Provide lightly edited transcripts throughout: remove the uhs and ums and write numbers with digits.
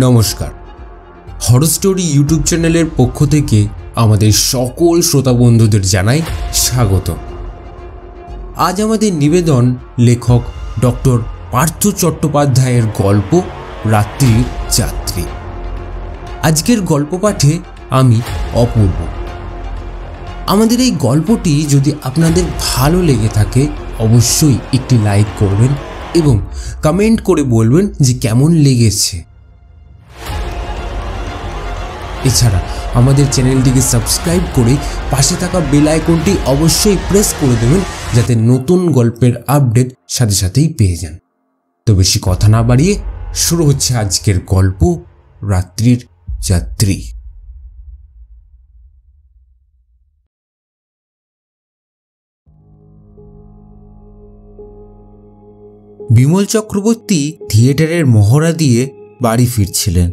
নমস্কার, horror story YouTube চ্যানেলের পক্ষ থেকে আমাদের সকল শ্রোতা বন্ধুদের জানাই স্বাগত। আজ আমাদের নিবেদন লেখক ডক্টর পার্থ চট্টোপাধ্যায়ের গল্প রাত্রির যাত্রী। আজকের গল্প পাঠে আমি অপূর্ব। আমাদের এই গল্পটি যদি আপনাদের ভালো লেগে থাকে অবশ্যই একটি লাইক করবেন এবং কমেন্ট করে বলবেন যে কেমন লেগেছে। এছাড়া আমাদের চ্যানেলটিকে সাবস্ক্রাইব করে পাশে থাকা বেল আইকনটি অবশ্যই প্রেস করে দেবেন যাতে নতুন গল্পের আপডেট সাথে সাথেই পেয়ে যান। তো বেশি কথা না বাড়িয়ে শুরু হচ্ছে আজকের গল্প রাত্রির যাত্রী। বিমল চক্রবর্তী থিয়েটারের মহড়া দিয়ে বাড়ি ফিরছিলেন।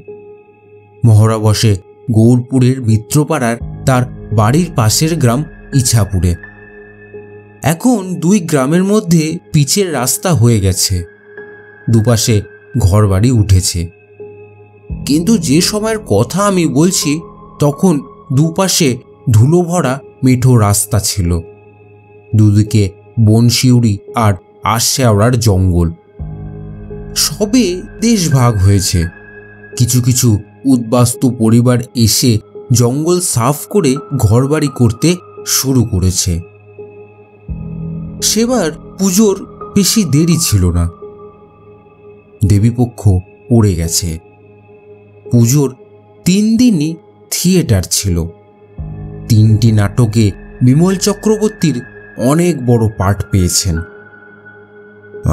মহড়া বসে গৌরপুরের মিত্রপাড়ার তার বাড়ির পাশের গ্রাম ইছাপুরে। এখন দুই গ্রামের মধ্যে পিচের রাস্তা হয়ে গেছে, দুপাশে ঘরবাড়ি উঠেছে। কিন্তু যে সময়ের কথা আমি বলছি তখন দুপাশে ধুলো ভরা মেঠো রাস্তা ছিল, দুদিকে বনশিউড়ি আর আশশেওড়ার জঙ্গল। সবে দেশ ভাগ হয়েছে। কিছু কিছু উদ্বাস্তু পরিবার এসে জঙ্গল সাফ করে ঘরবাড়ি করতে শুরু করেছে। সেবার পুজোর বেশি দেরি ছিল না। দেবীপক্ষ পড়ে গেছে। পুজোর 3 দিনই থিয়েটার ছিল। 3টি নাটকে বিমল চক্রবর্তীর অনেক বড় পাঠ পেয়েছেন।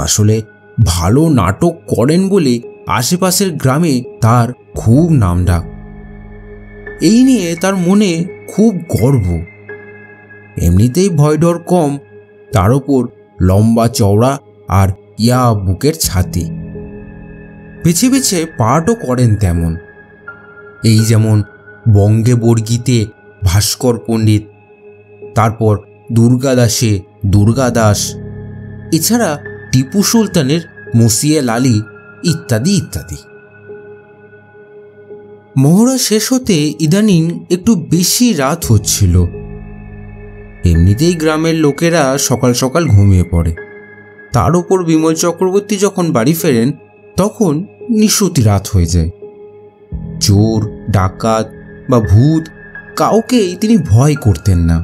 আসলে ভালো নাটক করেন বলে আশেপাশের গ্রামে তার খুব নামডাক। এই নিয়ে তার মনে খুব গর্ব। এমনিতেই ভয় ডর কম, তার ওপর লম্বা চওড়া আর ইয়া বুকের ছাতি। বেছে বেছে পাঠও করেন তেমন। এই যেমন বঙ্গে বর্গীতে ভাস্কর পণ্ডিত, তারপর দুর্গাদাসে দুর্গাদাস, এছাড়া টিপু সুলতানের মসিয়ে লালি ইত্যাদি ইত্যাদি। মহড়া শেষ হতে ইদানিং একটু বেশি রাত হচ্ছিল। এমনিতেই গ্রামের লোকেরা সকাল সকাল ঘুমিয়ে পড়ে। তার উপর বিমল চক্রবর্তী যখন বাড়ি ফেরেন তখন নিশুতি রাত হয়ে যায়। চোর, ডাকাত বা ভূত কাউকেই তিনি ভয় করতেন না।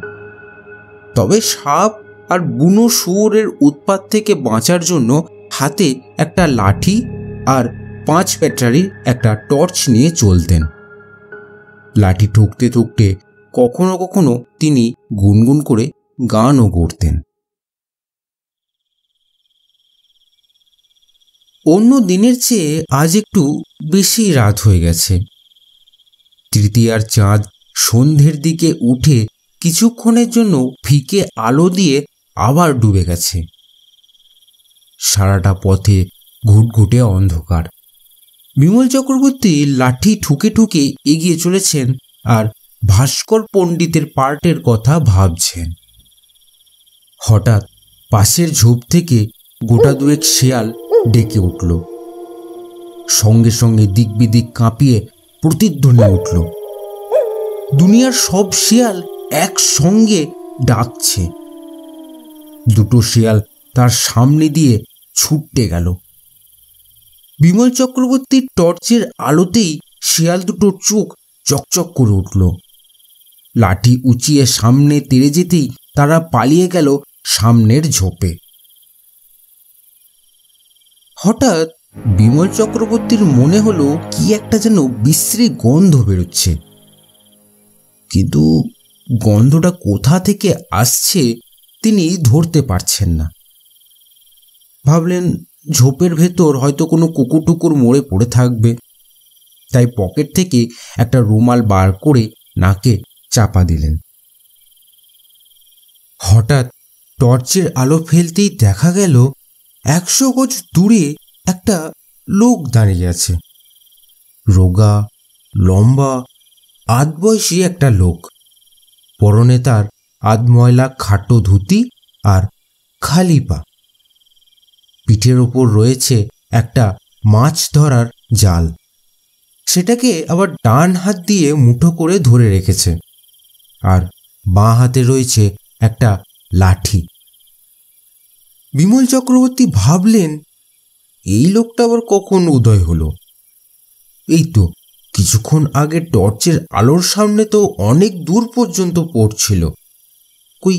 তবে সাপ আর বুনো শুয়োরের উৎপাত থেকে বাঁচার জন্য হাতে একটা লাঠি আর 5 ব্যাটারির একটা টর্চ নিয়ে চলতেন। লাঠি ঠুকতে ঠুকতে কখনো কখনো তিনি গুনগুন করে গানও করতেন। অন্য দিনের চেয়ে আজ একটু বেশি রাত হয়ে গেছে। তৃতীয়ার চাঁদ সন্ধ্যের দিকে উঠে কিছুক্ষণের জন্য ফিকে আলো দিয়ে আবার ডুবে গেছে। সারাটা পথে ঘুটঘুটে অন্ধকার। বিমল চক্রবর্তী লাঠি ঠুকে ঠুকে এগিয়ে চলেছেন আর ভাস্কর পণ্ডিতের পার্টের কথা ভাবছেন। হঠাৎ পাশের ঝোপ থেকে গোটা দুয়েক শেয়াল ডেকে উঠল। সঙ্গে সঙ্গে দিক বিদিক কাঁপিয়ে প্রতিধ্বনি উঠল। দুনিয়ার সব শেয়াল একসঙ্গে ডাকছে। দুটো শেয়াল তার সামনে দিয়ে ছুটতে গেল। বিমল চক্রবর্তীর টর্চের আলোতেই শেয়াল দুটোর চোখ চকচক করে উঠল। লাঠি উঁচিয়ে সামনে তেড়ে যেতেই তারা পালিয়ে গেল সামনের ঝোপে। হঠাৎ বিমল চক্রবর্তীর মনে হলো কি একটা যেন বিশ্রী গন্ধ বেরোচ্ছে, কিন্তু গন্ধটা কোথা থেকে আসছে তিনি ধরতে পারছেন না। ভাবলেন ঝোপের ভেতর হয়তো কোনো কুকুর টুকুর মরে পড়ে থাকবে, তাই পকেট থেকে একটা রুমাল বার করে নাকে চাপা দিলেন। হঠাৎ টর্চের আলো ফেলতেই দেখা গেল 100 গজ দূরে একটা লোক দাঁড়িয়ে আছে। রোগা, লম্বা, আধবয়সী একটা লোক। পরনে তার আধময়লা খাটো ধুতি আর খালি পা। পিঠের ওপর রয়েছে একটা মাছ ধরার জাল। সেটাকে আবার ডান হাত দিয়ে মুঠো করে ধরে রেখেছে, আর বাঁ হাতে রয়েছে একটা লাঠি। বিমল চক্রবর্তী ভাবলেন, এই লোকটা আবার কখন উদয় হলো? এই তো কিছুক্ষণ আগে টর্চের আলোর সামনে তো অনেক দূর পর্যন্ত পড়ছিল, কই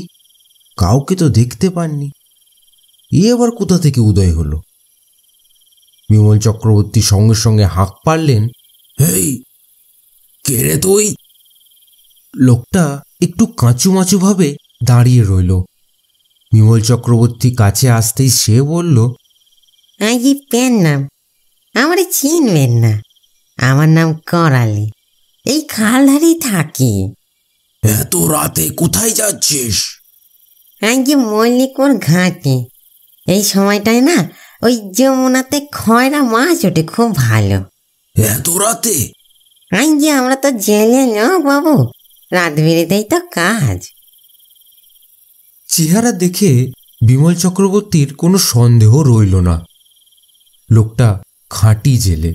কাউকে তো দেখতে পাননি। এ আবার কোথা থেকে উদয় হলো? বিমল চক্রবর্তী সঙ্গে সঙ্গে হাঁক পারলেন, এই কে রে তুই? লোকটা একটু কাঁচুমাচু ভাবে দাঁড়িয়ে রইল। বিমল চক্রবর্তী কাছে আসতেই সে বলল, আগে পেন নাম, আমার চিনবেন না, আমার নাম করালি, এই খালধারেই থাকি। এত রাতে কোথায় যাচ্ছিস? আগে মল্লিকপুর ঘাটে, এই সময়টায় না ওই যমুনাতে খয়রা মাছ ওঠে খুব ভালো। এত রাতে? আগে আমরা তো জেলে লোক বাবু, রাত বেরিয়েতেই তো কাজ। চেহারা দেখে বিমল চক্রবর্তীর কোনো সন্দেহ রইল না, লোকটা খাঁটি জেলে,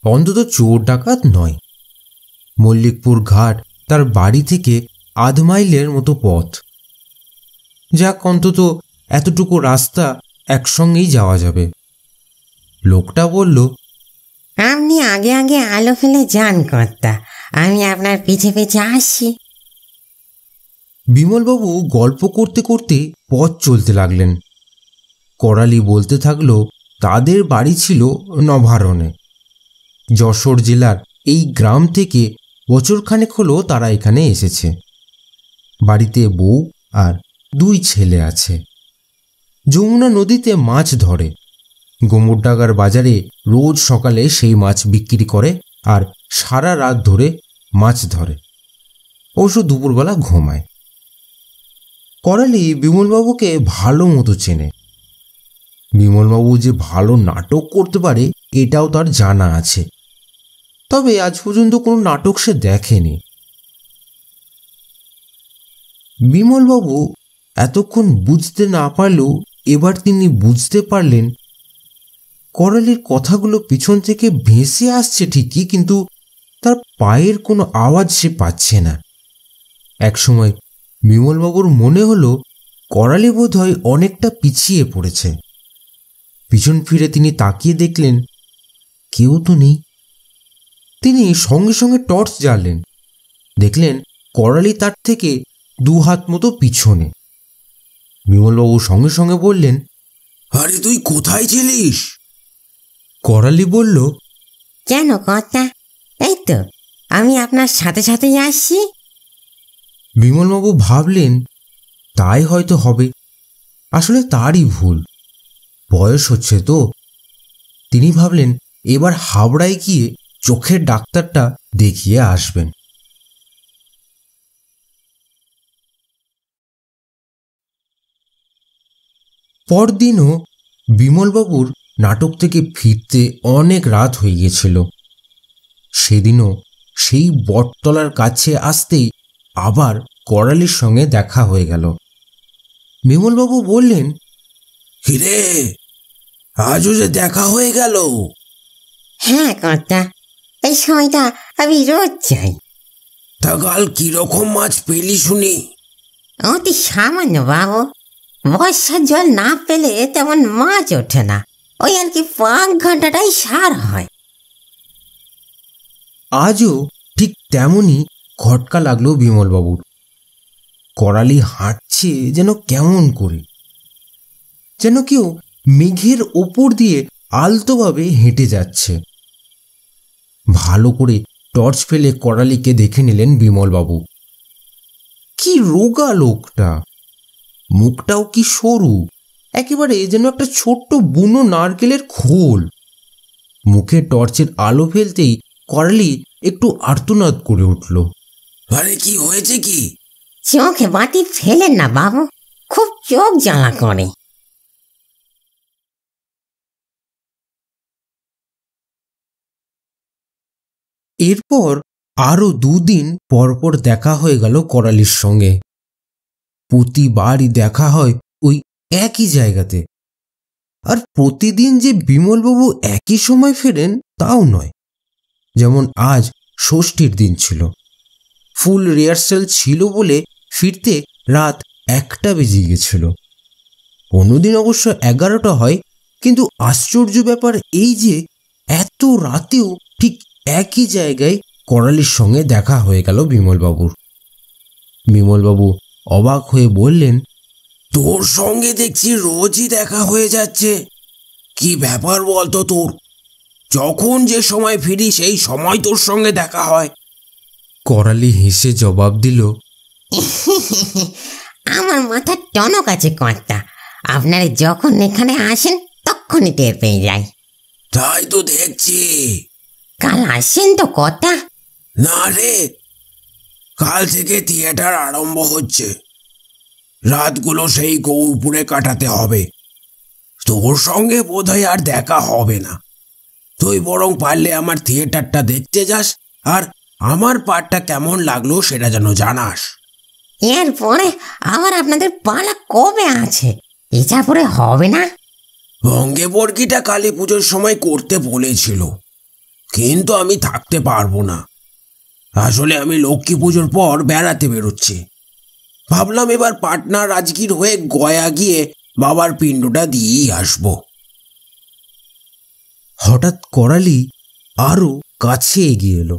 অন্তত চোর ডাকাত নয়। মল্লিকপুর ঘাট তার বাড়ি থেকে আধ মাইলের মতো পথ। যাক, অন্তত এতটুকু রাস্তা একসঙ্গেই যাওয়া যাবে। লোকটা বলল, আপনি আগে আগে আলো ফেলে যান কর্তা, আমি আপনার পিছে পিছে আসছি। বিমলবাবু গল্প করতে করতে পথ চলতে লাগলেন। করালি বলতে থাকলো, তাদের বাড়ি ছিল নভারণে। যশোর জেলার এই গ্রাম থেকে বছরখানেক হলো তারা এখানে এসেছে। বাড়িতে বউ আর 2 ছেলে আছে। যমুনা নদীতে মাছ ধরে। গোমরডাঙ্গার বাজারে রোজ সকালে সেই মাছ বিক্রি করে আর সারা রাত ধরে মাছ ধরে, অবশ্য দুপুরবেলা ঘুমায়। করালি বিমলবাবুকে ভালো মতো চেনে। বিমলবাবু যে ভালো নাটক করতে পারে এটাও তার জানা আছে, তবে আজ পর্যন্ত কোনো নাটক সে দেখেনি। বিমলবাবু এতক্ষণ বুঝতে না পারলেও এবার তিনি বুঝতে পারলেন, করালির কথাগুলো পিছন থেকে ভেসে আসছে ঠিকই, কিন্তু তার পায়ের কোনো আওয়াজ সে পাচ্ছে না। একসময় বিমলবাবুর মনে হলো করালি বোধহয় অনেকটা পিছিয়ে পড়েছে। পিছন ফিরে তিনি তাকিয়ে দেখলেন কেউ তো নেই। তিনি সঙ্গে সঙ্গে টর্চ জ্বাললেন, দেখলেন করালি তার থেকে 2 হাত মতো পিছনে। বিমলবাবু সঙ্গে সঙ্গে বললেন, আরে তুই কোথায় ছিলিস? করালি বলল, কেন কর্তা, এই তো আমি আপনার সাথে সাথেই আসছি। বিমলবাবু ভাবলেন, তাই হয়তো হবে, আসলে তারই ভুল, বয়স হচ্ছে তো। তিনি ভাবলেন এবার হাবড়ায় গিয়ে চোখের ডাক্তারটা দেখিয়ে আসবেন। পরদিনও বিমলবাবুর নাটক থেকে ফিরতে অনেক রাত হয়ে গিয়েছিল। সেদিনও সেই বটতলার কাছে আসতেই আবার করালির সঙ্গে দেখা হয়ে গেল। বিমলবাবু বললেন, হিরে, আজও যে দেখা হয়ে গেল। হ্যাঁ কর্তা, এই সময়টা আমি রোজ যাই। তা কাল কিরকম মাছ পেলি শুনি? অতি সামান্য বাবু, বর্ষার জল না পেলে তেমন মাছ ওঠে না, ওই আর কি 5 ঘন্টাটাই সার হয়। আজও ঠিক তেমনই খটকা লাগলো বিমলবাবুর। করালি হাঁটছে যেন কেমন করে, যেন কেউ মেঘের ওপর দিয়ে আলতোভাবে হেঁটে যাচ্ছে। ভালো করে টর্চ ফেলে করালিকে দেখে নিলেন বিমলবাবু। কি রোগা লোকটা, মুখটাও কি সরু, একেবারে যেন একটা ছোট্ট বুনো নারকেলের খোল। মুখে টর্চের আলো ফেলতেই করালি একটু আর্তনাদ করে উঠল। আরে কি হয়েছে কি? চোখে বাতি ফেলেন না বাবু, খুব চোখ জ্বালা করে। এরপর আরো 2 দিন পরপর দেখা হয়ে গেল করালির সঙ্গে। প্রতিবারই দেখা হয় ওই একই জায়গাতে, আর প্রতিদিন যে বিমলবাবু একই সময় ফেরেন তাও নয়। যেমন আজ ষষ্ঠীর দিন ছিল। ফুল রিহার্সাল ছিল বলে ফিরতে রাত 1টা বেজে গেছিল। অন্যদিন অবশ্য 11টা হয়, কিন্তু আশ্চর্য ব্যাপার এই যে এত রাতেও ঠিক একই জায়গায় করালির সঙ্গে দেখা হয়ে গেল বিমলবাবুর। বিমলবাবু অবাক হয়ে বললেন, তোর সঙ্গে দেখছি রোজই দেখা হয়ে যাচ্ছে, কি ব্যাপার বলতো তোর? যখন যে সময় ফিরি সেই সময় তোর সঙ্গে দেখা হয়। করালি হেসে জবাব দিল, আমার মাথা টনক আছে কর্তা, আপনারা যখন এখানে আসেন তখনই টের পেয়ে যাই। তাই তো দেখছি। কাল আসেন তো কর্তা? না রে, কাল থেকে থিয়েটার আরম্ভ হচ্ছে, রাতগুলো সেই গৌরপুরে কাটাতে হবে। তোর সঙ্গে বোধহয় আর দেখা হবে না। তুই বরং পারলে আমার থিয়েটারটা দেখতে যাস, আর আমার পাঠটা কেমন লাগলো সেটা যেন জানাস। এরপরে আবার আপনাদের পালা কবে আছে? ইচ্ছাপুরে হবে না? ভঙ্গে বর্গিটা কালী পুজোর সময় করতে বলেছিল, কিন্তু আমি থাকতে পারবো না। আসলে আমি লক্ষ্মী পুজোর পর বেড়াতে বেরোচ্ছি। ভাবলাম এবার পাটনা রাজগীর হয়ে গয়া গিয়ে বাবার পিণ্ডটা দিয়েই আসবো। হঠাৎ করালি আরো কাছে এগিয়ে এলো।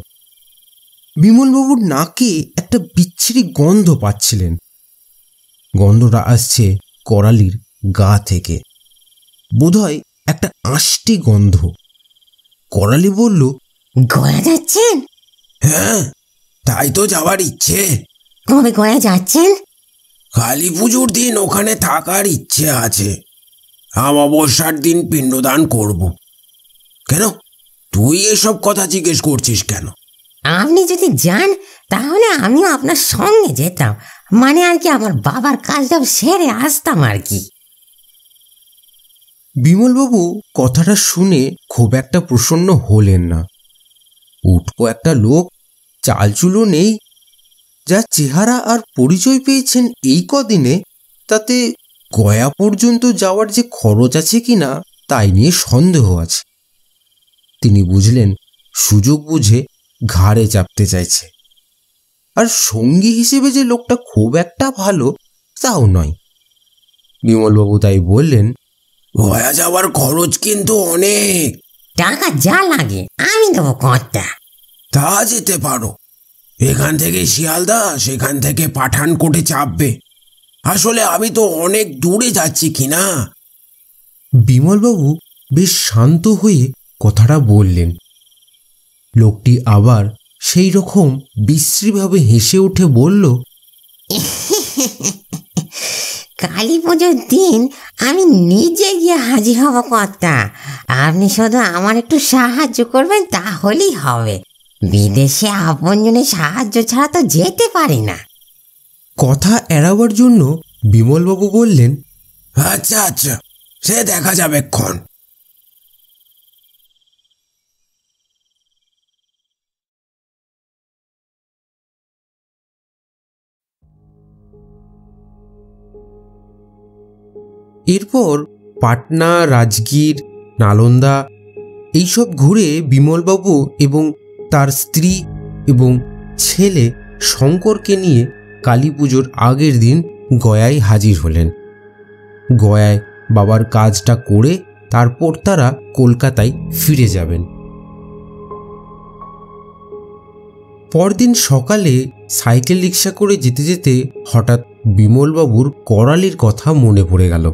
বিমলবাবুর নাকে একটা বিচ্ছিরি গন্ধ পাচ্ছিলেন। গন্ধটা আসছে করালির গা থেকে, বোধহয় একটা আষ্টি গন্ধ। করালি বলল, গয়া যাচ্ছেন? হ্যাঁ, তাই তো যাওয়ার ইচ্ছে। কবে গয়া যাচ্ছেন? কালী পুজোর দিন ওখানে থাকার ইচ্ছে আছে। অমাবস্যার দিন পিণ্ডদান করব। কেন, তুই এসব কথা জিজ্ঞেস করছিস কেন? আপনি যদি যান তাহলে আমিও আপনার সঙ্গে যেতাম, মানে আর কি আমার বাবার কাজটা সেরে আসতাম আর কি। বিমলবাবু কথাটা শুনে খুব একটা প্রসন্ন হলেন না। উটকো একটা লোক, চালচুলো নেই, যা চেহারা আর পরিচয় পেয়েছেন এই কদিনে, তাতে গয়া পর্যন্ত যাওয়ার যে খরচ আছে কিনা তাই নিয়ে সন্দেহ আছে। তিনি বুঝলেন সুযোগ বুঝে ঘাড়ে চাপতে চাইছে, আর সঙ্গী হিসেবে যে লোকটা খুব একটা ভালো তাও নয়। বিমলবাবু তাই বললেন, গয়া যাওয়ার খরচ কিন্তু অনেক। টাকা যা লাগে আমি দেবো কর্তা। তা যেতে পারো, এখান থেকে শিয়ালদা, সেখান থেকে পাঠানকোটে চাপবে। আসলে আমি তো অনেক দূরে যাচ্ছি কিনা। বিমলবাবু বেশ শান্ত হয়ে কথাটা বললেন। লোকটি আবার সেই রকম বিশ্রীভাবে হেসে উঠে বলল, কালী পুজোর দিন আমি নিজে গিয়ে হাজির হব কর্তা, আপনি শুধু আমার একটু সাহায্য করবেন তাহলেই হবে। বিদেশে আপনজনের সাহায্য ছাড়া তো যেতে পারি না। কথা এড়াবার জন্য বিমলবাবু বললেন, আচ্ছা আচ্ছা, সে দেখা যাবে ক্ষণ। এরপর পাটনা, রাজগীর, নালন্দা এইসব ঘুরে বিমলবাবু এবং তার স্ত্রী এবং ছেলে শঙ্করকে নিয়ে কালী পুজোর আগের দিন গয়ায় হাজির হলেন। গয়ায় বাবার কাজটা করে তারপর তারা কলকাতায় ফিরে যাবেন। পরদিন সকালে সাইকেল রিক্সা করে যেতে যেতে হঠাৎ বিমলবাবুর করালির কথা মনে পড়ে গেল।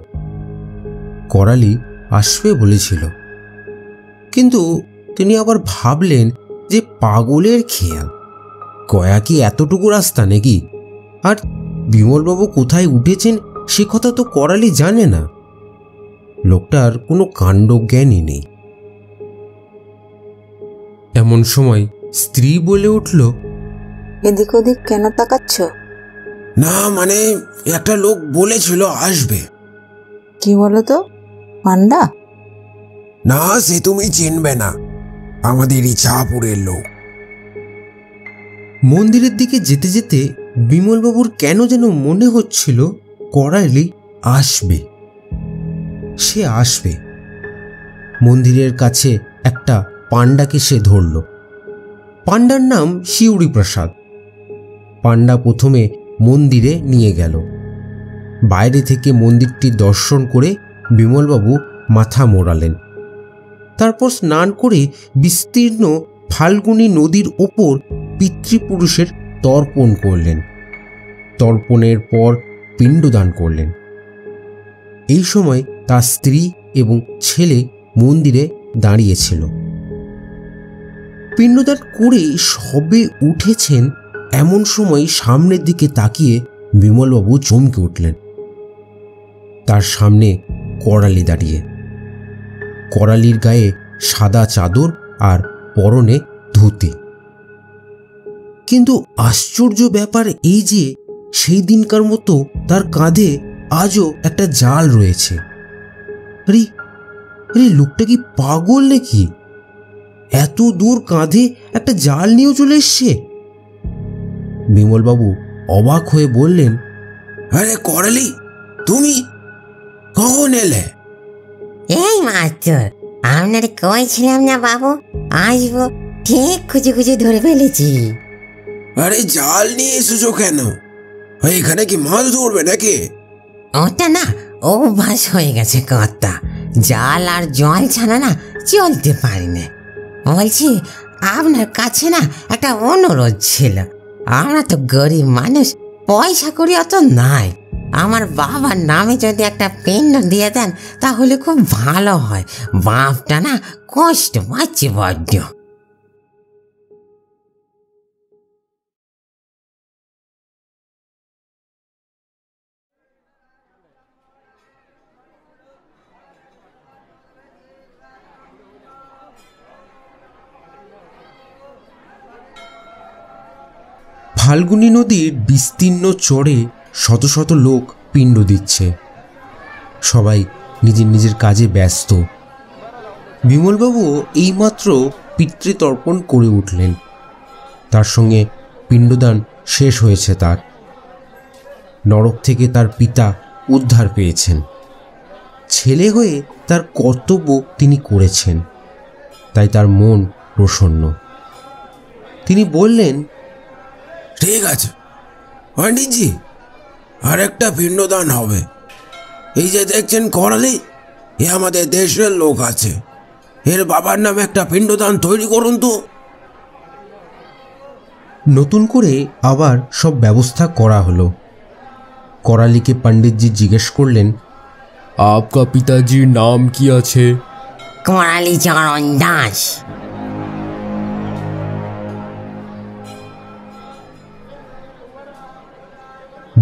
করালি আসবে বলেছিল, কিন্তু তিনি আবার ভাবলেন যে পাগলের খেয়াল, গয়া কি এতটুকু রাস্তা নাকি? আর বিমলবাবু কোথায় উঠেছেন সে কথা তো করালি জানে না। লোকটার কোনো কাণ্ডজ্ঞানই নেই। এমন সময় স্ত্রী বলে উঠল, এদিক ওদিক কেন তাকাচ্ছ? না মানে, একটা লোক বলেছিল আসবে। কি বলো তো? পান্ডা? না, সে তুমি চিনবে না, আমাদের ইছাপুরের লোক। মন্দিরের দিকে যেতে যেতে বিমলবাবুর কেন যেন মনে হচ্ছিল করালি আসবে। সে আসবে। মন্দিরের কাছে একটা পান্ডাকে সে ধরল। পাণ্ডার নাম শিউরি প্রসাদ। পাণ্ডা প্রথমে মন্দিরে নিয়ে গেল। বাইরে থেকে মন্দিরটি দর্শন করে বিমলবাবু মাথা মোড়ালেন। তারপর স্নান করে বিস্তীর্ণ ফাল্গুনী নদীর ওপর পিতৃপুরুষের তর্পণ করলেন। তর্পণের পর পিণ্ডদান করলেন। এই সময় তার স্ত্রী এবং ছেলে মন্দিরে দাঁড়িয়েছিল। পিণ্ডদান করে সবে উঠেছেন এমন সময় সামনের দিকে তাকিয়ে বিমলবাবু চমকে উঠলেন। তার সামনে করালি দাঁড়িয়ে। করালির গায়ে সাদা চাদর আর পরনে ধুতি। কিন্তু আশ্চর্য ব্যাপার এই যে সেই দিনকার মতো তার কাঁধে আজও একটা জাল রয়েছে। আরে আরে লোকটা কি পাগল নাকি? এত দূর কাঁধে একটা জাল নিয়েও চলে এসছে। বিমলবাবু অবাক হয়ে বললেন, আরে করালি, তুমি কখন এলে? এই মাত্র আপনার কইছিলাম না বাবু, আসবো, ঠিক খুঁজে খুঁজে ধরে ফেলেছি। আরে জাল নিয়ে এসেছো কেন? এখানে কি মাছ ধরবে নাকি? ওটা না অভ্যাস হয়ে গেছে কর্তা, জাল আর জল ছাড়া না চলতে পারি না। বলছি আপনার কাছে না একটা অনুরোধ ছিল। আমরা তো গরিব মানুষ, পয়সা করি অত নাই। আমার বাবার নামে যদি একটা পিণ্ড দিয়ে দেন তাহলে খুব ভালো হয়। বাপটা না কষ্ট পাচ্ছে বড্ড। ফাল্গুনী নদীর বিস্তীর্ণ চরে শত শত লোক পিণ্ড দিচ্ছে। সবাই নিজের নিজের কাজে ব্যস্ত। বিমলবাবু এইমাত্র পিতৃতর্পণ করে উঠলেন। তার সঙ্গে পিণ্ডদান শেষ হয়েছে। তার নরক থেকে তার পিতা উদ্ধার পেয়েছেন। ছেলে হয়ে তার কর্তব্য তিনি করেছেন, তাই তার মন প্রসন্ন। তিনি বললেন, ঠিক আছে পণ্ডিতজি, আর একটা পিণ্ডদান হবে। এই যে দেখছেন করালি, এ আমাদের দেশের লোক আছে। এর বাবার নামে একটা পিণ্ডদান তৈরি করুন তো। নতুন করে আবার সব ব্যবস্থা করা হলো। করালিকে पंडित जी জিজ্ঞেস করলেন, आपका पिताजी नाम কি আছে? করালি চরণ দাস।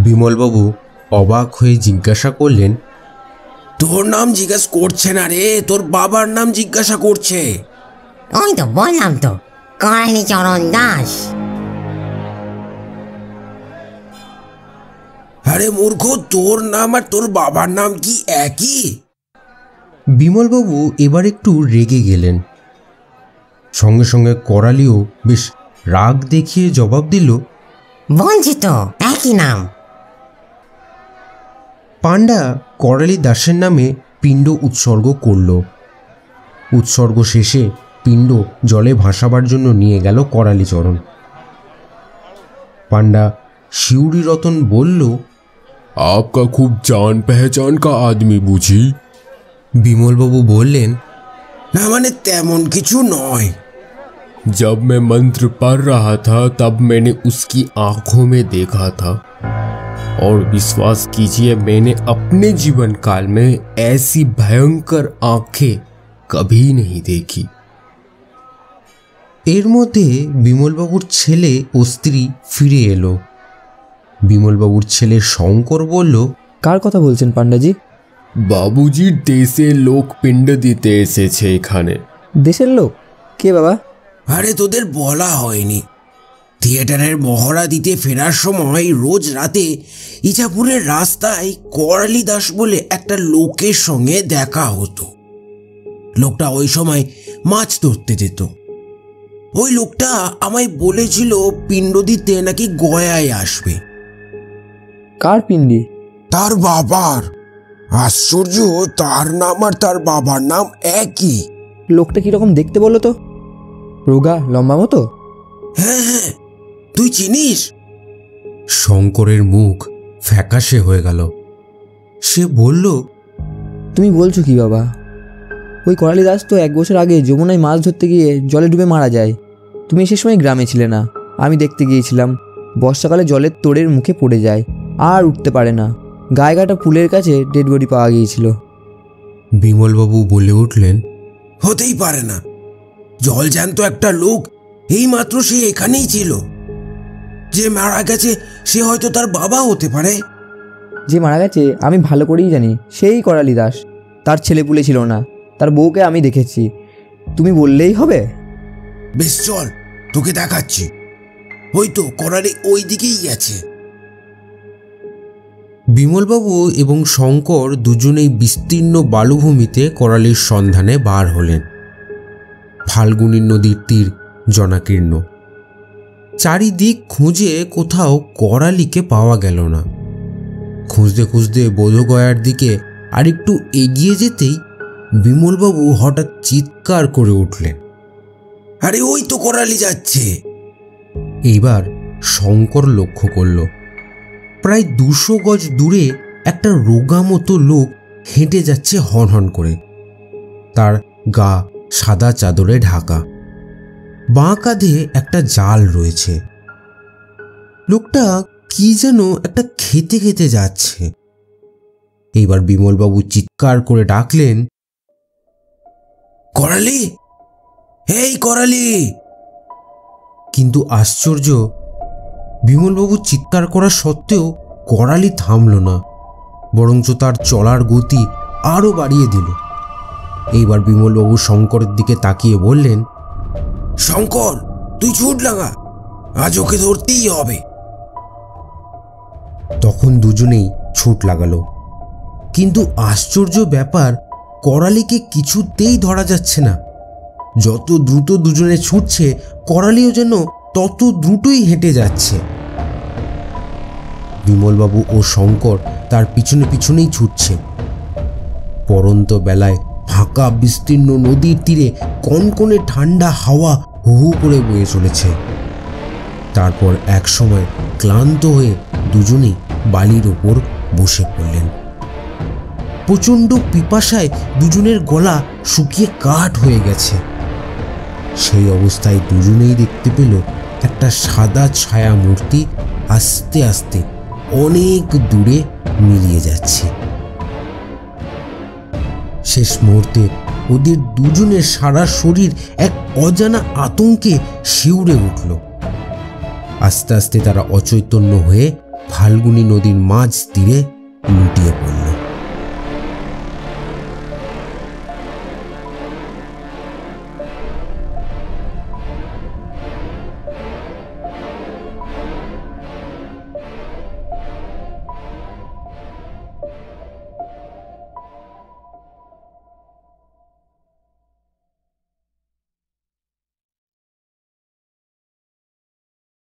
বিমলবাবু অবাক হয়ে জিজ্ঞাসা করলেন, তোর নাম জিজ্ঞেস করছে না রে, তোর বাবার নাম জিজ্ঞাসা করছে। ওই তো বললাম তো, করালি চরণ দাস। আরে মূর্খ, তোর নাম আর তোর বাবার নাম কি একই? বিমলবাবু এবার একটু রেগে গেলেন। সঙ্গে সঙ্গে করালিও বেশ রাগ দেখিয়ে জবাব দিল, বলছি তো একই নাম। পাণ্ডা করালি দাসের নামে পিণ্ড উৎসর্গ করল। উৎসর্গ শেষে পিণ্ড জলে ভাসাবার জন্য নিয়ে গেল করালিচরণ। পাণ্ডা শিউরি রতন বলল, आपका खूब जान पहचान का आदमी বুঝি? বিমলবাবু বললেন, না মানে তেমন কিছু নয়। जब मैं मंत्र पढ़ रहा था तब मैंने उसकी आंखों में देखा था, और विश्वास कीजिए मैंने अपने जीवन काल में ऐसी भयंकर आंखें कभी नहीं देखी। এর মধ্যে বিমলবাবুর ছেলে ও স্ত্রী ফিরে এলো। বিমলবাবুর ছেলে শঙ্কর বলল, কার কথা বলছেন পান্ডাজি? বাবুজি, দেশের লোক পিণ্ড দিতে এসেছে এখানে। দেশের লোক? কে বাবা? আরে তোদের বলা হয়নি, থিয়েটারের মহড়া দিতে ফেরার সময় রোজ রাতে ইছাপুরের রাস্তায় করালি দাস বলে একটা লোকের সঙ্গে দেখা হতো। লোকটা ওই সময় মাছ ধরতে যেত। ওই লোকটা আমায় বলেছিল পিণ্ড দিতে নাকি গয়ায় আসবে। কার পিণ্ডি? তার বাবার। আশ্চর্য, তার নাম আর তার বাবার নাম একই। লোকটা কিরকম দেখতে বলো তো? রোগা, লম্বা মতো? হ্যাঁ হ্যাঁ, তুই চিনিস? শঙ্করের মুখ ফ্যাকাশে হয়ে গেল। সে বলল, তুমি বলছো কি বাবা? ওই করালি দাস তো 1 বছর আগে যমুনায় মাছ ধরতে গিয়ে জলে ডুবে মারা যায়। তুমি সে সময় গ্রামে ছিলে না, আমি দেখতে গিয়েছিলাম। বর্ষাকালে জলের তোড়ের মুখে পড়ে যায়, আর উঠতে পারে না। গায়েঘাটা পুলের কাছে ডেড বডি পাওয়া গিয়েছিল। বিমলবাবু বলে উঠলেন, হতেই পারে না, জল জ্যান্ত একটা লোক এইমাত্র সে এখানেই ছিল। যে মারা গেছে সে হয়তো তার বাবা হতে পারে। যে মারা গেছে আমি ভালো করেই জানি, সেই করালি দাস। তার ছেলেপুলে ছিল না, তার বউকে আমি দেখেছি। তুমি বললেই হবে? বেশ চল, তোকে দেখাচ্ছি। ওই তো করালি ওই দিকেই গেছে। বিমলবাবু এবং শঙ্কর দুজনেই বিস্তীর্ণ বালুভূমিতে করালির সন্ধানে বার হলেন। ফাল্গুনী নদীর তীর জনাকীর্ণ। চারিদিক খুঁজে কোথাও করালিকে পাওয়া গেল না। খুঁজতে খুঁজতে বোধগয়ার দিকে আরেকটু এগিয়ে যেতেই বিমলবাবু হঠাৎ চিৎকার করে উঠলেন, আরে ওই তো করালি যাচ্ছে। এইবার শঙ্কর লক্ষ্য করল, প্রায় 200 গজ দূরে একটা রোগা মতো লোক হেঁটে যাচ্ছে হনহন করে। তার গা সাদা চাদরে ঢাকা, বাঁ কাঁধে একটা জাল রয়েছে। লোকটা কি যেন একটা খেতে খেতে যাচ্ছে। এইবার বিমলবাবু চিৎকার করে ডাকলেন, করালি, এই করালি! কিন্তু আশ্চর্য, বিমলবাবু চিৎকার করা সত্ত্বেও করালি থামল না, বরঞ্চ তার চলার গতি আরো বাড়িয়ে দিল। এইবার বিমলবাবু শঙ্করের দিকে তাকিয়ে বললেন, শঙ্কর, তুই ছুট লাগা, আজ ওকে ধরতেই হবে। তখন দুজনেই ছুট লাগালো। কিন্তু আশ্চর্য ব্যাপার, করালিকে কিছুতেই ধরা যাচ্ছে না। যত দ্রুত দুজনে ছুটছে, করালিও যেন তত দ্রুতই হেঁটে যাচ্ছে। বিমলবাবু ও শঙ্কর তার পিছনে পিছনেই ছুটছে। পরন্ত বেলায় ফাঁকা বিস্তীর্ণ নদীর তীরে কনকনে ঠান্ডা হাওয়া হু হু করে বয়ে চলেছে। তারপর এক সময় ক্লান্ত হয়ে দুজনেই বালির ওপর বসে পড়লেন। প্রচণ্ড পিপাসায় দুজনের গলা শুকিয়ে কাঠ হয়ে গেছে। সেই অবস্থায় দুজনেই দেখতে পেল একটা সাদা ছায়া মূর্তি আস্তে আস্তে অনেক দূরে মিলিয়ে যাচ্ছে। শেষ মুহূর্তে ওদের দুজনের সারা শরীর এক অজানা আতঙ্কে শিউরে উঠল। আস্তে আস্তে তারা অচৈতন্য হয়ে ফাল্গুনী নদীর মাঝ তীরে লুটিয়ে পড়ল।